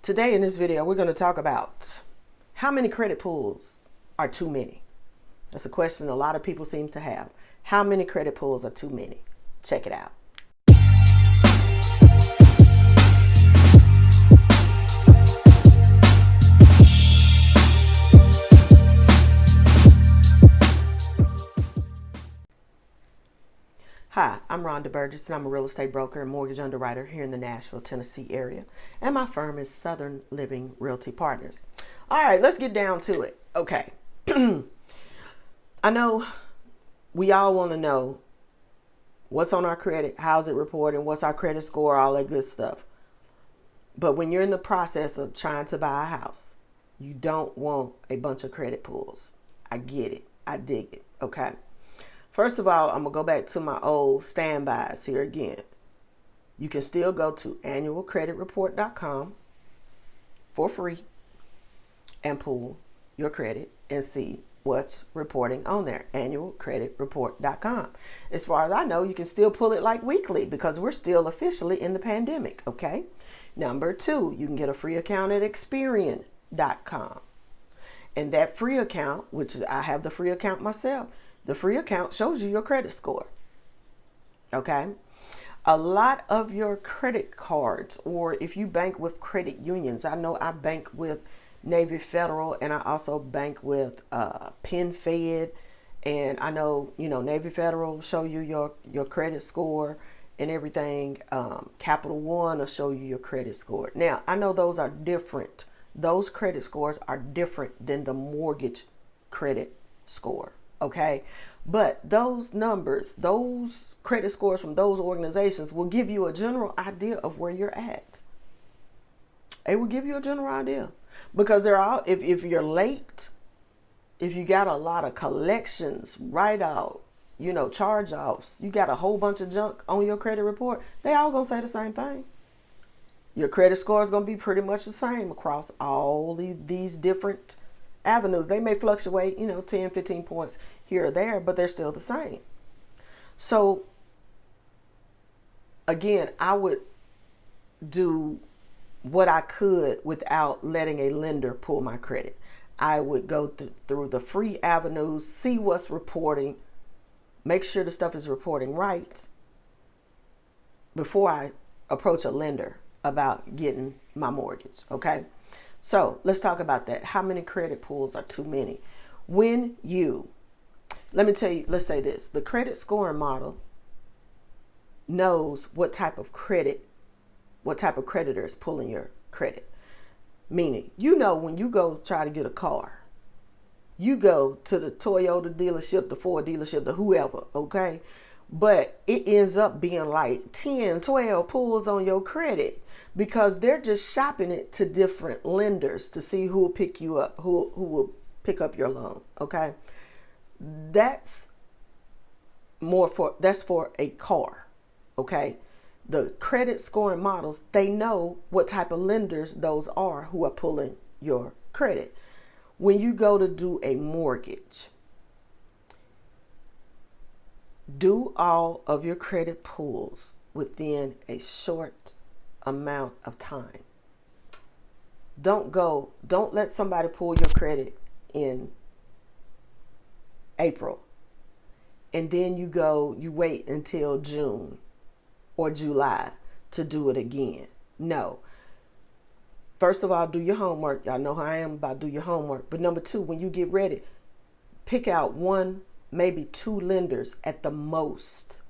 Today in this video, we're going to talk about how many credit pulls are too many. That's a question a lot of people seem to have. How many credit pulls are too many? Check it out. Hi, I'm Rhonda Burgess, and I'm a real estate broker and mortgage underwriter here in the Nashville, Tennessee area. And my firm is Southern Living Realty Partners. All right, let's get down to it. Okay. I know we all want to know what's on our credit, how's it reporting, what's our credit score, all that good stuff. But when you're in the process of trying to buy a house, you don't want a bunch of credit pulls. I get it. I dig it. Okay. First of all, I'm going to go back to my old standbys here again. You can still go to annualcreditreport.com for free and pull your credit and see what's reporting on there. Annualcreditreport.com. As far as I know, you can still pull it like weekly because we're still officially in the pandemic. Okay. Number 2, you can get a free account at Experian.com. And that free account, which I have the free account myself, the free account shows you your credit score. Okay. A lot of your credit cards, or if you bank with credit unions, I know I bank with Navy Federal and I also bank with PenFed. And I know, Navy Federal show you your credit score and everything. Capital One will show you your credit score. Now, I know those are different. Those credit scores are different than the mortgage credit score. Okay. But those numbers, those credit scores from those organizations will give you a general idea of where you're at. It will give you a general idea because they're all, if you're late, if you got a lot of collections, write-offs, charge-offs, you got a whole bunch of junk on your credit report, they all going to say the same thing. Your credit score is going to be pretty much the same across all these different avenues. They may fluctuate, 10, 15 points here or there, but they're still the same. So again, I would do what I could without letting a lender pull my credit. I would go through the free avenues, see what's reporting, make sure the stuff is reporting right before I approach a lender about getting my mortgage. Okay. So let's talk about that. How many credit pulls are too many? Let's say this, the credit scoring model knows what type of creditor is pulling your credit. Meaning, when you go try to get a car, you go to the Toyota dealership, the Ford dealership, the whoever, okay? But it ends up being like 10, 12 pulls on your credit because they're just shopping it to different lenders to see who will pick you up, who will pick up your loan. Okay. That's for a car. Okay. The credit scoring models, they know what type of lenders those are who are pulling your credit. When you go to do a mortgage, do all of your credit pulls within a short amount of time. Don't let somebody pull your credit in April and then you wait until June or July to do it again. No. First of all, do your homework. Y'all know how I am about do your homework. But number 2, when you get ready, pick out 1, maybe 2 lenders at the most.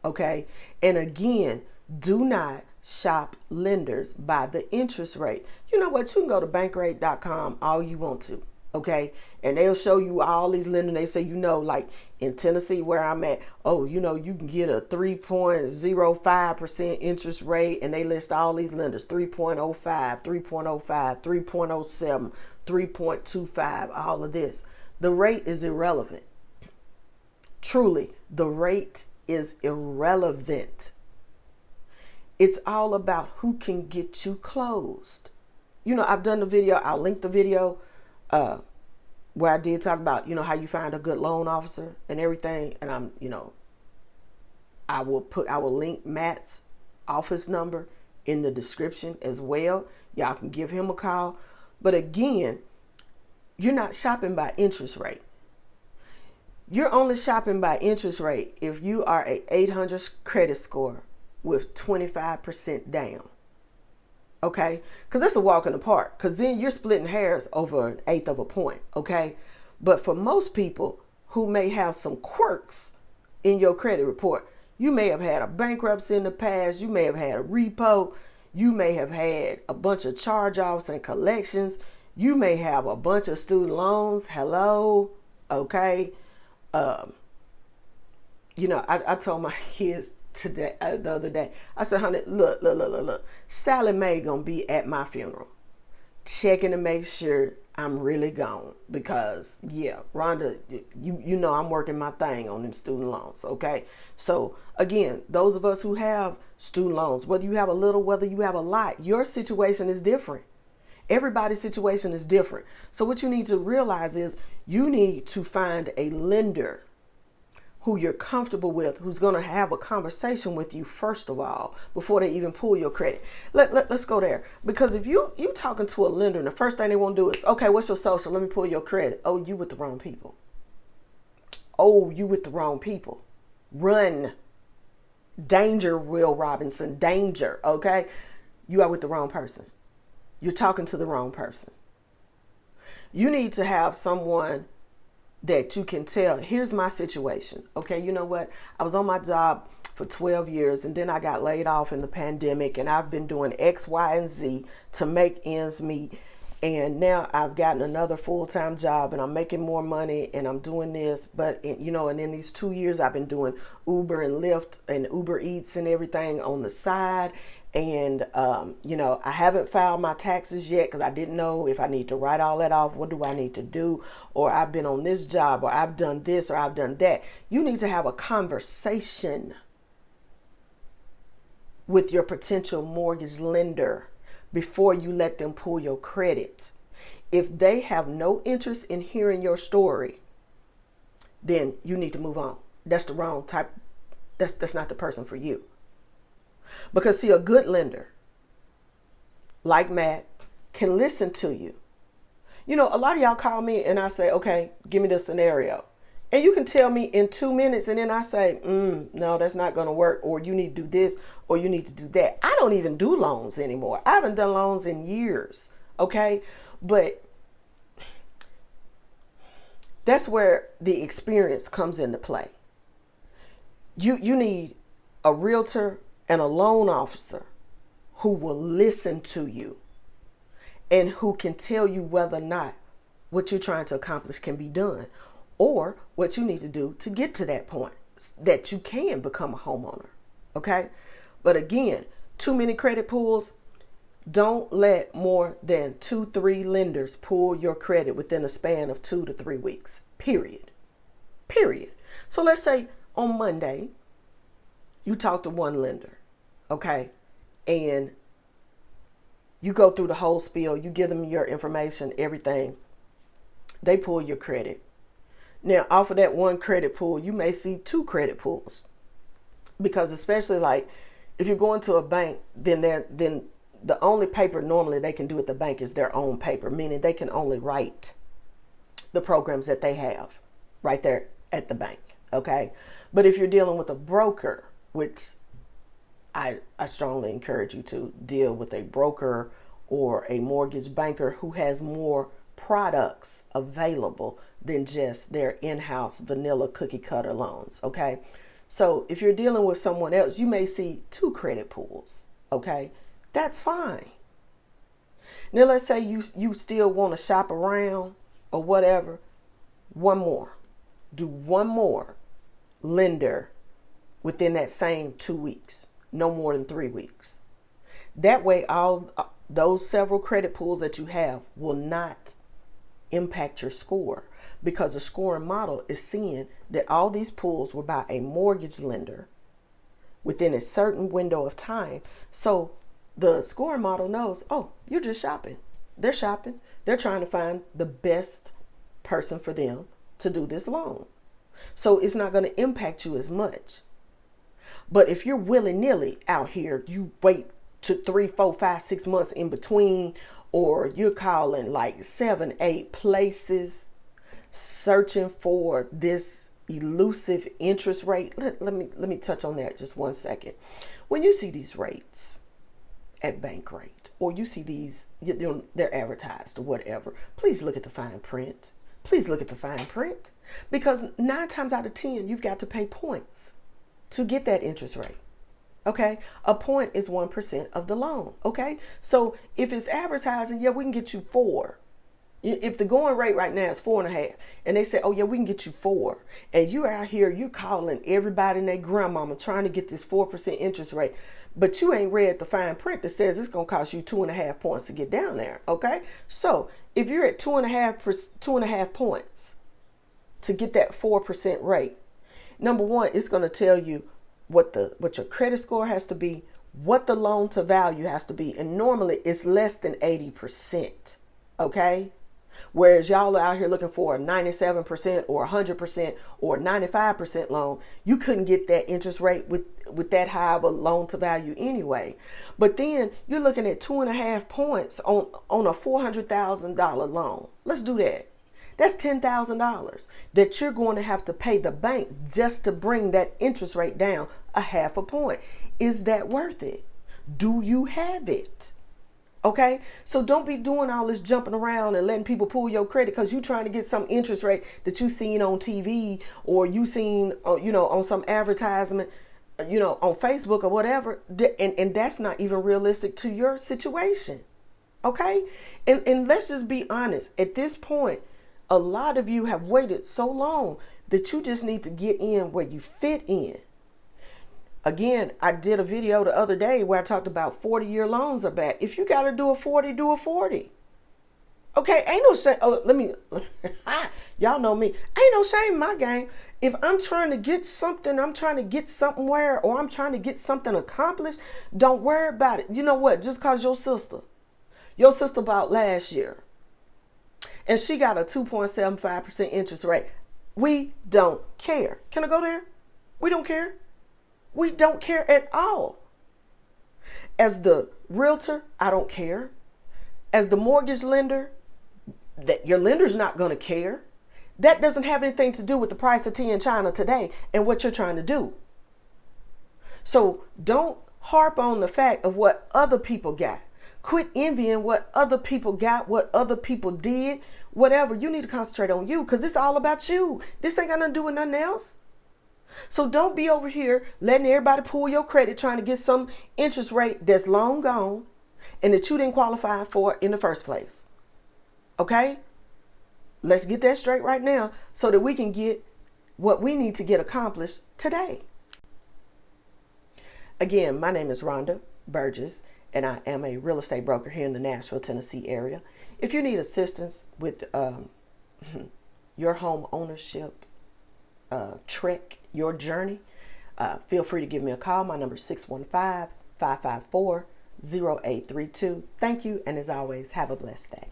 Okay. And again, do not shop lenders by the interest rate. You know what? You can go to bankrate.com all you want to. Okay. And they'll show you all these lenders. They say, like in Tennessee where I'm at, you can get a 3.05% interest rate. And they list all these lenders, 3.05, 3.05, 3.07, 3.25, all of this. The rate is irrelevant. Truly, the rate is irrelevant. It's all about who can get you closed. I've done the video. I'll link the video where I did talk about, how you find a good loan officer and everything. And I will link Matt's office number in the description as well. Y'all can give him a call. But again, you're not shopping by interest rate. You're only shopping by interest rate if you are a 800 credit score with 25% down. Okay? Because that's a walk in the park. Because then you're splitting hairs over an eighth of a point. Okay? But for most people who may have some quirks in your credit report, you may have had a bankruptcy in the past. You may have had a repo. You may have had a bunch of charge-offs and collections. You may have a bunch of student loans. Hello? Okay? I told my kids today, the other day, I said, honey, look. Sally Mae gonna be at my funeral, checking to make sure I'm really gone. Because, yeah, Rhonda, you know I'm working my thing on them student loans, okay? So, again, those of us who have student loans, whether you have a little, whether you have a lot, your situation is different. Everybody's situation is different. So what you need to realize is you need to find a lender who you're comfortable with, who's going to have a conversation with you first of all, before they even pull your credit. Let's go there. Because if you talking to a lender and the first thing they want to do is, okay, what's your social? Let me pull your credit. Oh, you with the wrong people. Oh, you with the wrong people. Run. Danger, Will Robinson. Danger, okay? You are with the wrong person. You're talking to the wrong person. You need to have someone that you can tell, here's my situation. Okay, you know what? I was on my job for 12 years and then I got laid off in the pandemic, and I've been doing X, Y, and Z to make ends meet. And now I've gotten another full-time job and I'm making more money and I'm doing this. But, and in these 2 years I've been doing Uber and Lyft and Uber Eats and everything on the side. And, I haven't filed my taxes yet because I didn't know if I need to write all that off. What do I need to do? Or I've been on this job, or I've done this, or I've done that. You need to have a conversation with your potential mortgage lender before you let them pull your credit. If they have no interest in hearing your story, then you need to move on. That's the wrong type. That's not the person for you. Because see, a good lender like Matt can listen to you. A lot of y'all call me and I say, okay, give me the scenario. And you can tell me in 2 minutes, and then I say, no, that's not going to work. Or you need to do this, or you need to do that. I don't even do loans anymore. I haven't done loans in years. Okay. But that's where the experience comes into play. You need a realtor and a loan officer who will listen to you and who can tell you whether or not what you're trying to accomplish can be done, or what you need to do to get to that point that you can become a homeowner. Okay. But again, too many credit pulls. Don't let more than 2-3 lenders pull your credit within a span of 2 to 3 weeks. Period. So let's say on Monday, you talk to one lender. Okay. And you go through the whole spiel. You give them your information, everything. They pull your credit. Now, off of that one credit pull, you may see 2 credit pulls. Because especially like if you're going to a bank, then the only paper normally they can do at the bank is their own paper, meaning they can only write the programs that they have right there at the bank. Okay. But if you're dealing with a broker, which I strongly encourage you to deal with a broker or a mortgage banker who has more products available than just their in-house vanilla cookie cutter loans. Okay. So if you're dealing with someone else, you may see 2 credit pulls. Okay. That's fine. Now let's say you still want to shop around or whatever. One more. Do one more lender within that same 2 weeks. No more than 3 weeks. That way, all those several credit pulls that you have will not impact your score, because the scoring model is seeing that all these pulls were by a mortgage lender within a certain window of time. So the scoring model knows, oh, you're just shopping. They're shopping. They're trying to find the best person for them to do this loan. So it's not going to impact you as much. But if you're willy-nilly out here, you wait to 3, 4, 5, 6 months in between, or you're calling like 7, 8 places searching for this elusive interest rate. Let me touch on that just 1 second. When you see these rates at Bankrate, or you see these, they're advertised or whatever, please look at the fine print. Please look at the fine print, because 9 times out of 10, you've got to pay points to get that interest rate. Okay, a point is 1% of the loan. Okay, so if it's advertising, yeah, we can get you 4. If the going rate right now is 4.5, and they say, oh yeah, we can get you 4, and you out here, you calling everybody and their grandmama trying to get this 4% interest rate, but you ain't read the fine print that says it's gonna cost you 2.5 points to get down there. Okay, so if you're at 2.5 points to get that 4% rate, number one, it's gonna tell you what your credit score has to be, what the loan to value has to be, and normally it's less than 80%. Okay. Whereas y'all are out here looking for a 97% or 100% or 95% loan, you couldn't get that interest rate with that high of a loan to value anyway. But then you're looking at 2.5 points on a $400,000 loan. Let's do that. That's $10,000 that you're going to have to pay the bank just to bring that interest rate down 0.5 point. Is that worth it? Do you have it? Okay, so don't be doing all this jumping around and letting people pull your credit because you're trying to get some interest rate that you seen on TV, or you seen, on some advertisement, on Facebook or whatever. And that's not even realistic to your situation. Okay, and let's just be honest. At this point, a lot of you have waited so long that you just need to get in where you fit in. Again, I did a video the other day where I talked about 40-year loans are bad. If you got to do a 40, do a 40. Okay, ain't no shame. Oh, y'all know me. Ain't no shame in my game. If I'm trying to get something, I'm trying to get somewhere, or I'm trying to get something accomplished, don't worry about it. You know what? Just cause your sister bought last year, and she got a 2.75% interest rate. We don't care. Can I go there? We don't care. We don't care at all. As the realtor, I don't care. As the mortgage lender, that your lender's not going to care. That doesn't have anything to do with the price of tea in China today and what you're trying to do. So don't harp on the fact of what other people got. Quit envying what other people got, what other people did, whatever. You need to concentrate on you, because it's all about you. This ain't got nothing to do with nothing else. So don't be over here letting everybody pull your credit, trying to get some interest rate that's long gone and that you didn't qualify for in the first place. Okay? Let's get that straight right now so that we can get what we need to get accomplished today. Again, my name is Rhonda Burgess, and I am a real estate broker here in the Nashville, Tennessee area. If you need assistance with your home ownership trek, your journey, feel free to give me a call. My number is 615-554-0832. Thank you, and as always, have a blessed day.